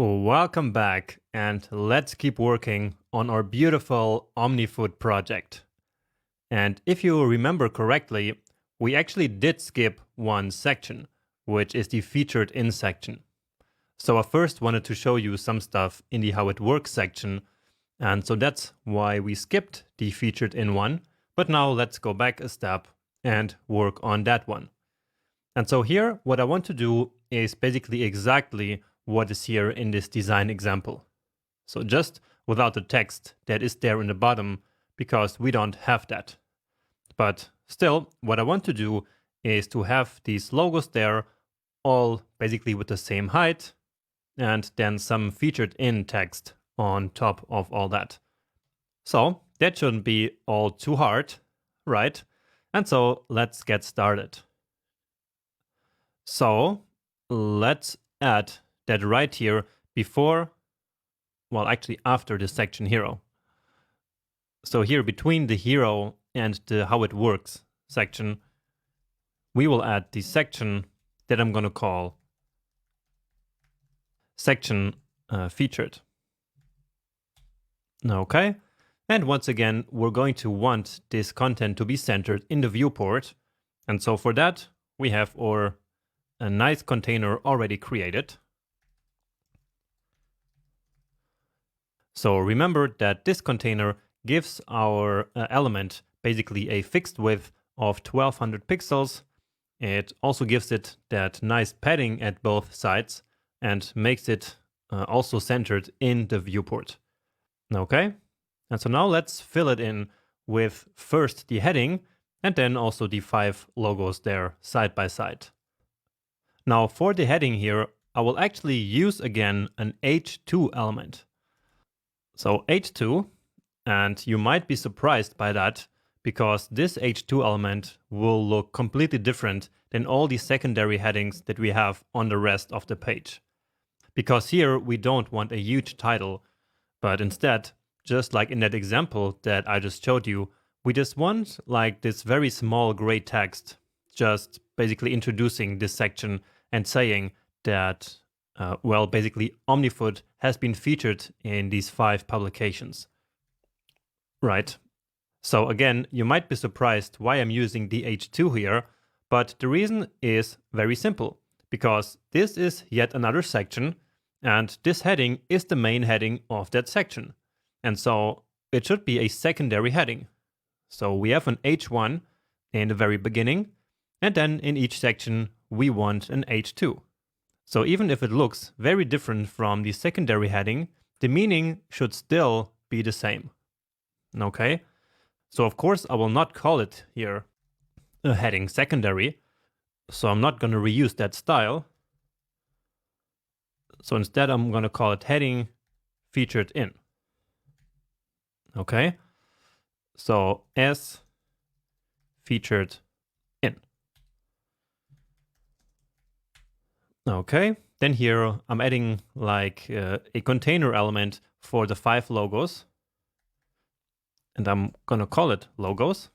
Welcome back, and let's keep working on our beautiful OmniFood project. And if you remember correctly, we actually did skip one section, which is the featured in section. So I first wanted to show you some stuff in the how it works section, and so that's why we skipped the featured in one. But now let's go back a step and work on that one. And so here, what I want to do is basically exactly what is here in this design example. So just without the text that is there in the bottom, because we don't have that. But still, what I want to do is to have these logos there all basically with the same height, and then some featured in text on top of all that. So that shouldn't be all too hard, right? And so let's get started. So let's add that right here before, well, actually after the section hero. So here between the hero and the how it works section, we will add the section that I'm going to call section featured. Okay. And once again, we're going to want this content to be centered in the viewport. And so for that, we have a nice container already created. So remember that this container gives our element basically a fixed width of 1200 pixels. It also gives it that nice padding at both sides and makes it also centered in the viewport. Okay, and so now let's fill it in with first the heading and then also the 5 logos there side by side. Now for the heading here, I will actually use again an H2 element. So H2, and you might be surprised by that because this H2 element will look completely different than all the secondary headings that we have on the rest of the page. Because here we don't want a huge title, but instead, just like in that example that I just showed you, we just want like this very small gray text, just basically introducing this section and saying that, well, basically OmniFood has been featured in these 5 publications. Right. So again, you might be surprised why I'm using the H2 here, but the reason is very simple, because this is yet another section, and this heading is the main heading of that section. And so it should be a secondary heading. So we have an H1 in the very beginning, and then in each section we want an H2. So even if it looks very different from the secondary heading, the meaning should still be the same. Okay, so of course I will not call it here a heading secondary, so I'm not going to reuse that style. So instead I'm going to call it heading featured in. Okay, so as featured in. Okay, then here I'm adding like a container element for the 5 logos. And I'm gonna call it logos.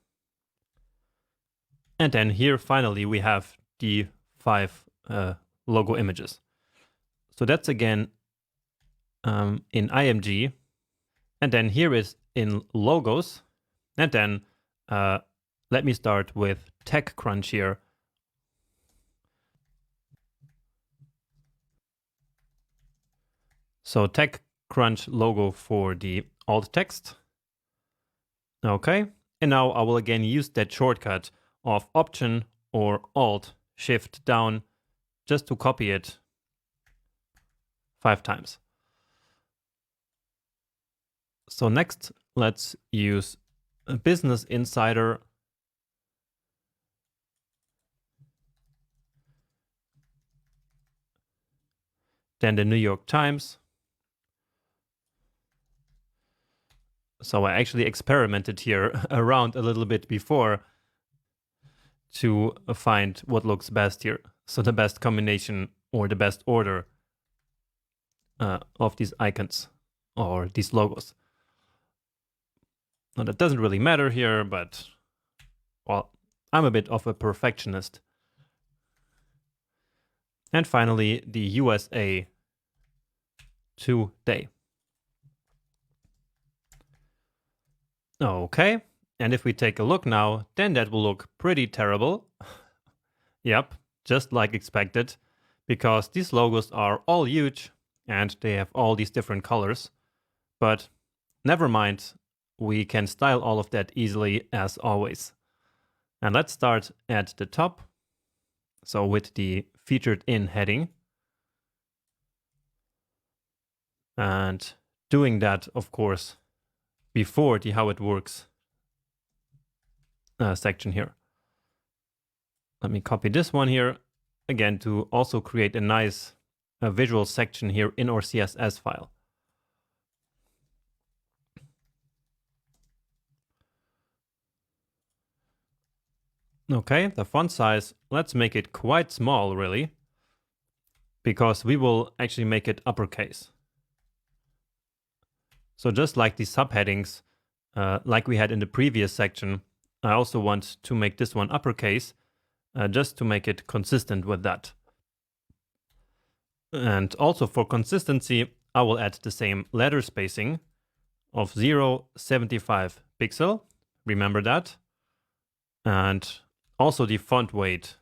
And then here finally we have the 5 logo images. So that's again in IMG. And then here is in logos. And then let me start with TechCrunch here. So TechCrunch logo for the alt text. Okay, and now I will again use that shortcut of Option or Alt Shift down just to copy it 5 times. So next, let's use a Business Insider. Then the New York Times. So I actually experimented here around a little bit before to find what looks best here. So the best combination or the best order of these icons or these logos. Now that doesn't really matter here, but well, I'm a bit of a perfectionist. And finally, the USA today. Okay, and if we take a look now, then that will look pretty terrible. Yep, just like expected, because these logos are all huge and they have all these different colors. But never mind, we can style all of that easily as always. And let's start at the top. So with the featured in heading. And doing that, of course, before the how it works section here. Let me copy this one here again to also create a nice visual section here in our CSS file. Okay, the font size, let's make it quite small really, because we will actually make it uppercase. So just like the subheadings, like we had in the previous section, I also want to make this one uppercase, just to make it consistent with that. And also for consistency, I will add the same letter spacing of 0.75 pixel. Remember that. And also the font weight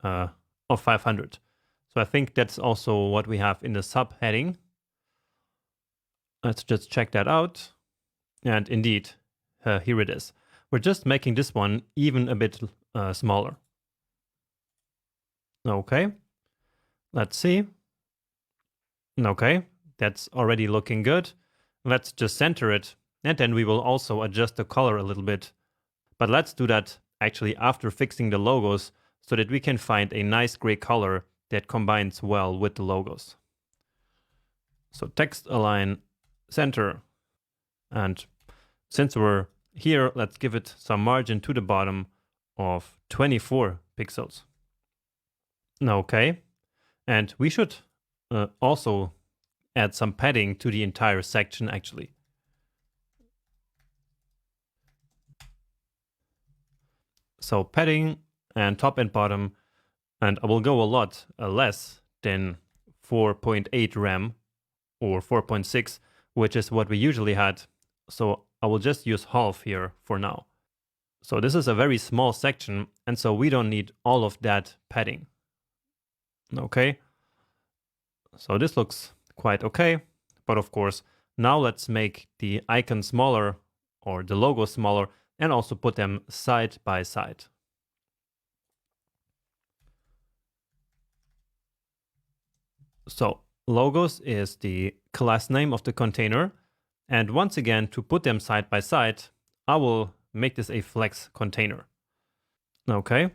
of 500. So I think that's also what we have in the subheading. Let's just check that out. And indeed, here it is. We're just making this one even a bit smaller. Okay, let's see. Okay, that's already looking good. Let's just center it, and then we will also adjust the color a little bit. But let's do that actually after fixing the logos so that we can find a nice gray color that combines well with the logos. So text align center. And since we're here, let's give it some margin to the bottom of 24 pixels. Okay, and we should also add some padding to the entire section actually. So padding and top and bottom, and I will go a lot less than 4.8 rem or 4.6, which is what we usually had. So I will just use half here for now. So this is a very small section, and so we don't need all of that padding. Okay, so this looks quite okay, but of course, now let's make the icon smaller or the logo smaller and also put them side by side. So logos is the class name of the container. And once again, to put them side by side, I will make this a flex container. Okay.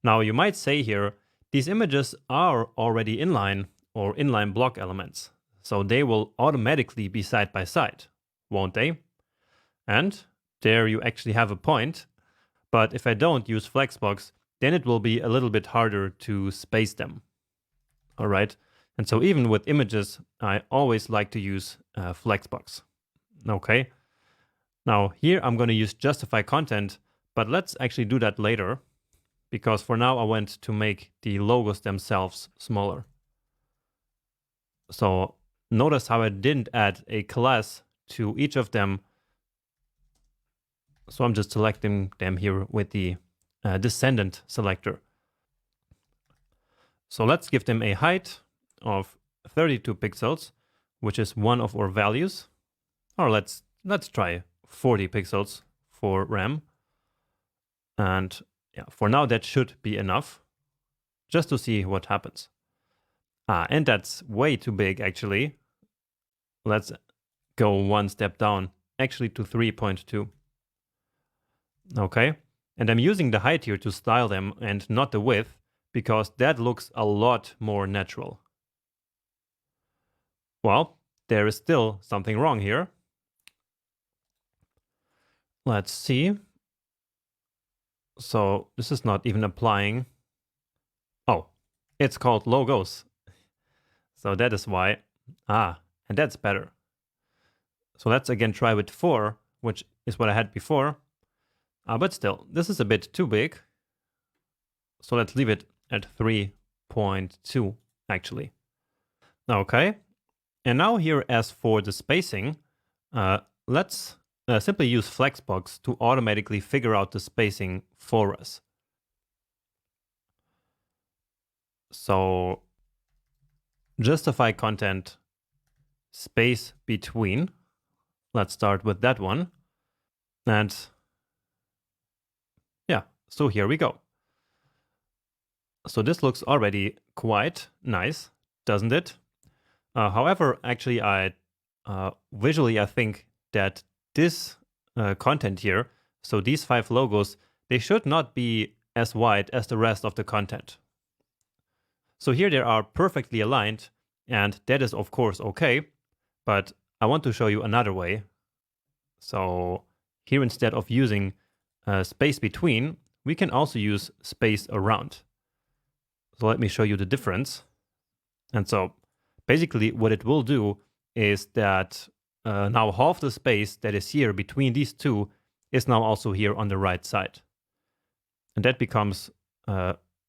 Now you might say here, these images are already inline or inline block elements, so they will automatically be side by side, won't they? And there you actually have a point. But if I don't use Flexbox, then it will be a little bit harder to space them. All right. And so even with images, I always like to use Flexbox. Okay. Now here I'm going to use justify content, but let's actually do that later, because for now I want to make the logos themselves smaller. So notice how I didn't add a class to each of them. So I'm just selecting them here with the descendant selector. So let's give them a height of 32 pixels, which is one of our values. Or let's try 40 pixels for RAM. And yeah, for now that should be enough, just to see what happens. And that's way too big actually. Let's go one step down, actually to 3.2. Okay, and I'm using the height here to style them and not the width, because that looks a lot more natural. Well, there is still something wrong here. Let's see. So this is not even applying. Oh, it's called logos. So that is why. And that's better. So let's again try with 4, which is what I had before. But still, this is a bit too big. So let's leave it at 3.2 actually. Okay, And now here, as for the spacing, let's simply use Flexbox to automatically figure out the spacing for us. So justify content space between. Let's start with that one. And yeah, so here we go. So this looks already quite nice, doesn't it? However, actually, visually, I think that this content here, so these 5 logos, they should not be as wide as the rest of the content. So here they are perfectly aligned, and that is of course okay, but I want to show you another way. So here, instead of using space between, we can also use space around. So let me show you the difference. And so basically what it will do is that now half the space that is here between these two is now also here on the right side. And that becomes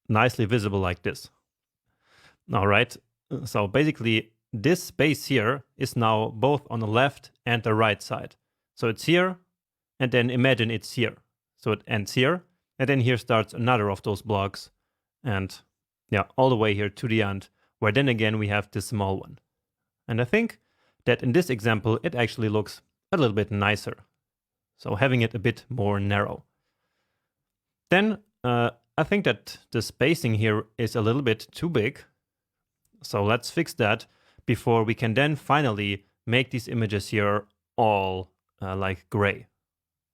nicely visible like this. All right, so basically this space here is now both on the left and the right side. So it's here, and then imagine it's here. So it ends here, and then here starts another of those blocks, and yeah, all the way here to the end, where then again we have this small one. And I think that in this example, it actually looks a little bit nicer. So having it a bit more narrow. Then I think that the spacing here is a little bit too big. So let's fix that before we can then finally make these images here all like gray.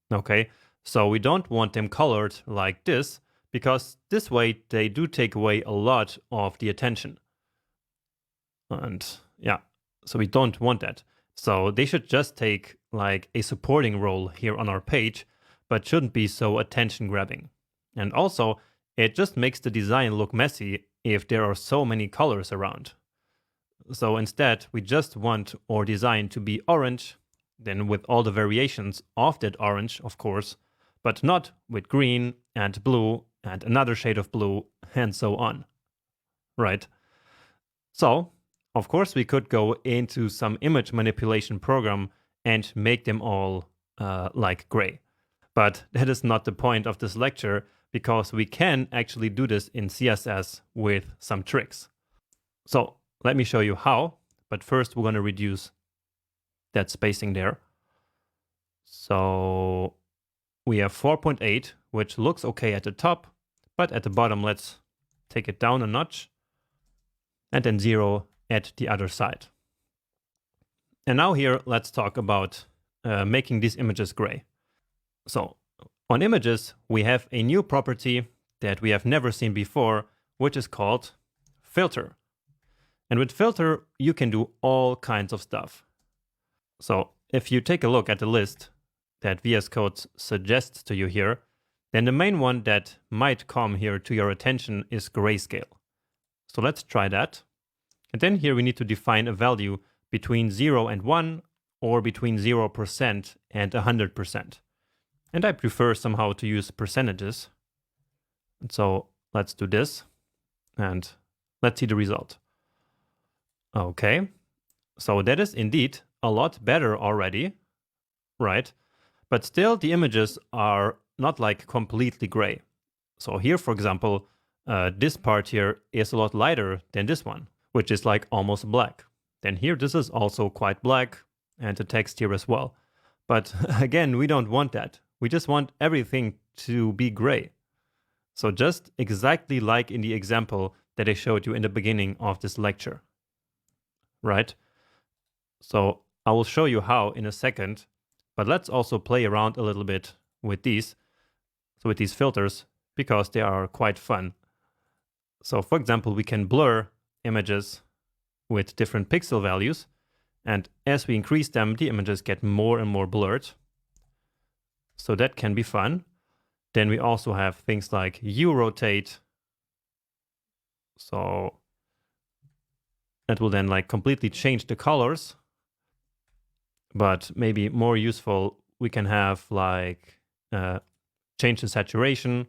Okay, so we don't want them colored like this, because this way they do take away a lot of the attention. And yeah, so we don't want that. So they should just take like a supporting role here on our page, but shouldn't be so attention grabbing. And also, it just makes the design look messy if there are so many colors around. So instead, we just want our design to be orange, then with all the variations of that orange, of course, but not with green and blue and another shade of blue and so on. Right? So, of course, we could go into some image manipulation program and make them all like gray. But that is not the point of this lecture, because we can actually do this in CSS with some tricks. So let me show you how, but first we're going to reduce that spacing there. So we have 4.8, which looks okay at the top, but at the bottom, let's take it down a notch, and then 0 at the other side. And now here, let's talk about making these images gray. So on images, we have a new property that we have never seen before, which is called filter. And with filter, you can do all kinds of stuff. So if you take a look at the list that VS Code suggests to you here, then the main one that might come here to your attention is grayscale. So let's try that. And then here we need to define a value between 0 and 1, or between 0% and 100%. And I prefer somehow to use percentages. And so let's do this, and let's see the result. Okay, so that is indeed a lot better already, right? But still the images are not like completely gray. So here, for example, this part here is a lot lighter than this one, which is like almost black. Then here, this is also quite black, and the text here as well. But again, we don't want that. We just want everything to be gray. So just exactly like in the example that I showed you in the beginning of this lecture, right? So I will show you how in a second, but let's also play around a little bit with these, so with these filters, because they are quite fun. So for example, we can blur images with different pixel values, and as we increase them, the images get more and more blurred. So that can be fun. Then we also have things like U-rotate. So that will then like completely change the colors. But maybe more useful, we can have like change the saturation.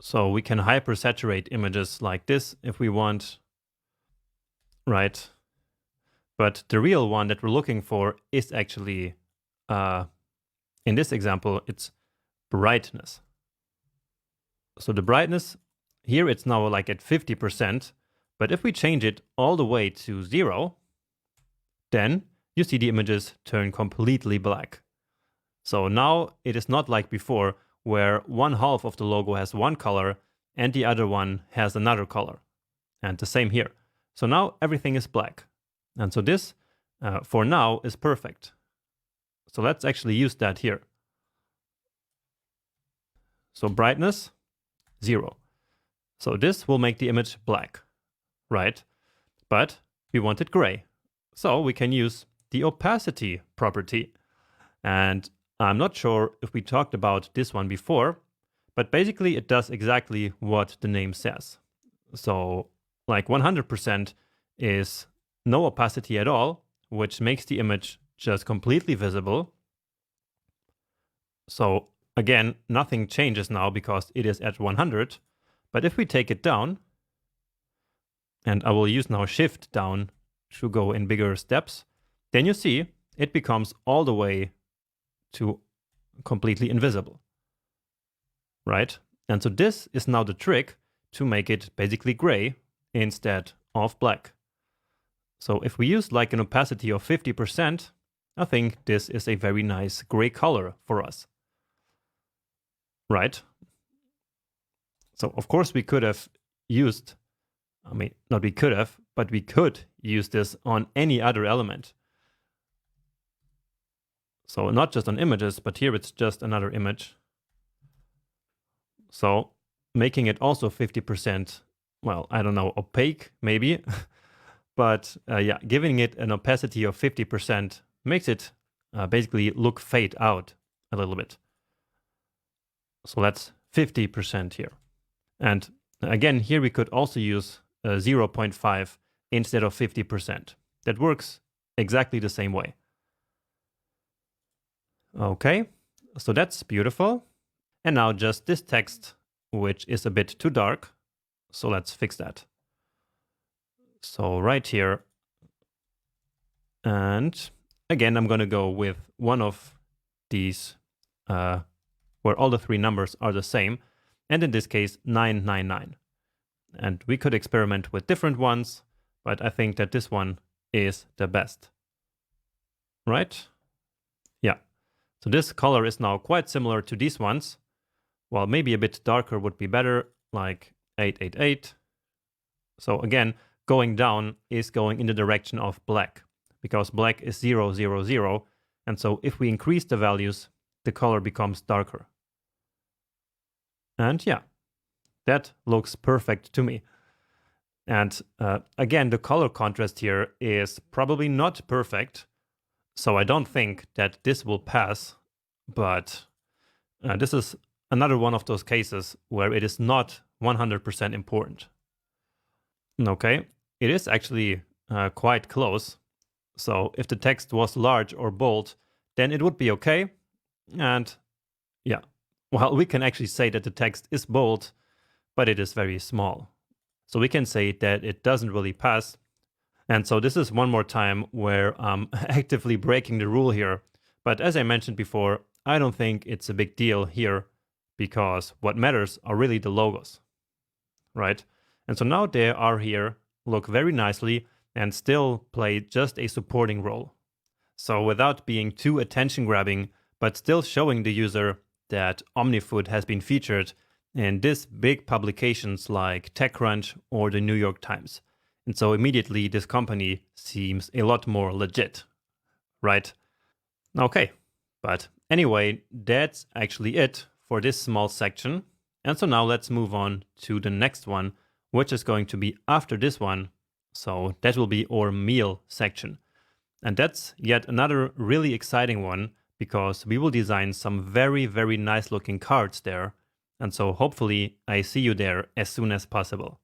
So we can hypersaturate images like this if we want. right? But the real one that we're looking for is actually, in this example, it's brightness. So the brightness, here it's now like at 50%, but if we change it all the way to 0, then you see the images turn completely black. So now it is not like before, where one half of the logo has one color and the other one has another color. And the same here. So now everything is black. And so this, for now, is perfect. So let's actually use that here. So brightness, 0. So this will make the image black, right? But we want it gray. So we can use the opacity property. And I'm not sure if we talked about this one before, but basically it does exactly what the name says. So like 100% is no opacity at all, which makes the image just completely visible. So again, nothing changes now because it is at 100. But if we take it down, and I will use now Shift down to go in bigger steps, then you see it becomes all the way to completely invisible, right? And so this is now the trick to make it basically gray instead of black. So if we use like an opacity of 50%, I think this is a very nice gray color for us, right? So of course we could have used, I mean, not we could have, but we could use this on any other element. So not just on images, but here it's just another image. So making it also 50%, well, I don't know, opaque maybe. But yeah, giving it an opacity of 50% makes it basically look fade out a little bit. So that's 50% here. And again, here we could also use 0.5 instead of 50%. That works exactly the same way. Okay, so that's beautiful. And now just this text, which is a bit too dark. So let's fix that. So right here. And again, I'm going to go with one of these where all the three numbers are the same. And in this case, 999. And we could experiment with different ones, but I think that this one is the best. Right? Yeah. So this color is now quite similar to these ones. Well, maybe a bit darker would be better, like 888. So again, going down is going in the direction of black, because black is 0, 0, 0. And so if we increase the values, the color becomes darker. And yeah, that looks perfect to me. And again, the color contrast here is probably not perfect. So I don't think that this will pass, but this is another one of those cases where it is not 100% important. Okay, it is actually quite close. So if the text was large or bold, then it would be okay. And yeah, well, we can actually say that the text is bold, but it is very small. So we can say that it doesn't really pass. And so this is one more time where I'm actively breaking the rule here. But as I mentioned before, I don't think it's a big deal here because what matters are really the logos, right? And so now they are here, look very nicely, and still play just a supporting role. So without being too attention-grabbing, but still showing the user that OmniFood has been featured in these big publications like TechCrunch or the New York Times. And so immediately this company seems a lot more legit, right? Okay, but anyway, that's actually it for this small section. And so now let's move on to the next one, which is going to be after this one. So that will be our meal section. And that's yet another really exciting one because we will design some very, very nice looking cards there. And so hopefully I see you there as soon as possible.